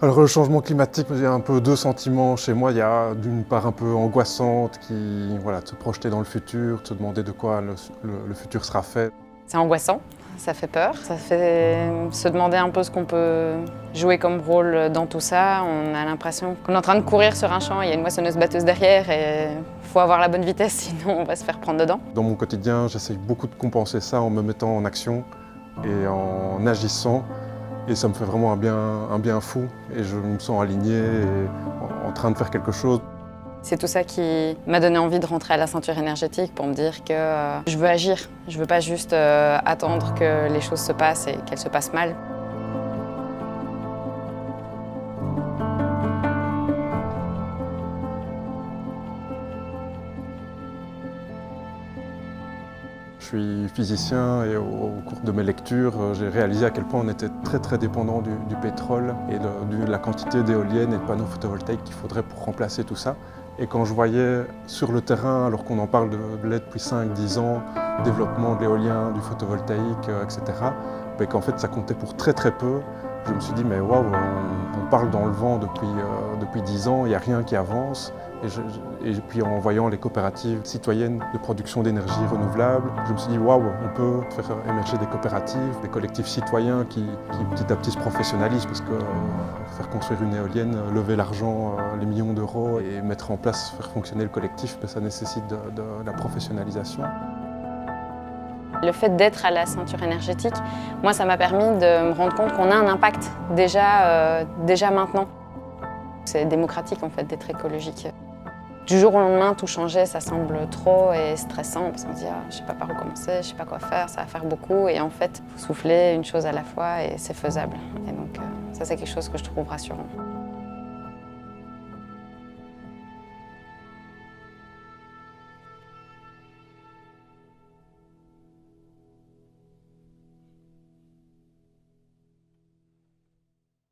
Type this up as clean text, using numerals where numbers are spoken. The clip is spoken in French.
Alors le changement climatique, il y a un peu deux sentiments chez moi. Il y a d'une part un peu angoissante de se projeter dans le futur, de se demander de quoi le futur sera fait. C'est angoissant, ça fait peur, ça fait se demander un peu ce qu'on peut jouer comme rôle dans tout ça. On a l'impression qu'on est en train de courir sur un champ, il y a une moissonneuse-batteuse derrière et il faut avoir la bonne vitesse, sinon on va se faire prendre dedans. Dans mon quotidien, j'essaye beaucoup de compenser ça en me mettant en action et en agissant. Et ça me fait vraiment un bien fou et je me sens aligné et en train de faire quelque chose. C'est tout ça qui m'a donné envie de rentrer à la ceinture énergétique pour me dire que je veux agir. Je veux pas juste attendre que les choses se passent et qu'elles se passent mal. Je suis physicien et au cours de mes lectures, j'ai réalisé à quel point on était très dépendant du pétrole et de la quantité d'éoliennes et de panneaux photovoltaïques qu'il faudrait pour remplacer tout ça. Et quand je voyais sur le terrain, alors qu'on en parle de l'aide depuis 5-10 ans, développement de l'éolien, du photovoltaïque, etc., mais qu'en fait ça comptait pour très peu, je me suis dit mais waouh, on parle dans le vent depuis 10 ans, il n'y a rien qui avance. Et puis en voyant les coopératives citoyennes de production d'énergie renouvelable, je me suis dit waouh, on peut faire émerger des coopératives, des collectifs citoyens qui petit à petit se professionnalisent parce que faire construire une éolienne, lever l'argent, les millions d'euros et mettre en place, faire fonctionner le collectif, ça nécessite de la professionnalisation. Le fait d'être à la ceinture énergétique, moi ça m'a permis de me rendre compte qu'on a un impact déjà maintenant. C'est démocratique en fait d'être écologique. Du jour au lendemain, tout changer, ça semble trop et stressant parce qu'on se dit je sais pas par où commencer, je sais pas quoi faire, ça va faire beaucoup. Et en fait, il faut souffler une chose à la fois et c'est faisable. Et donc ça c'est quelque chose que je trouve rassurant.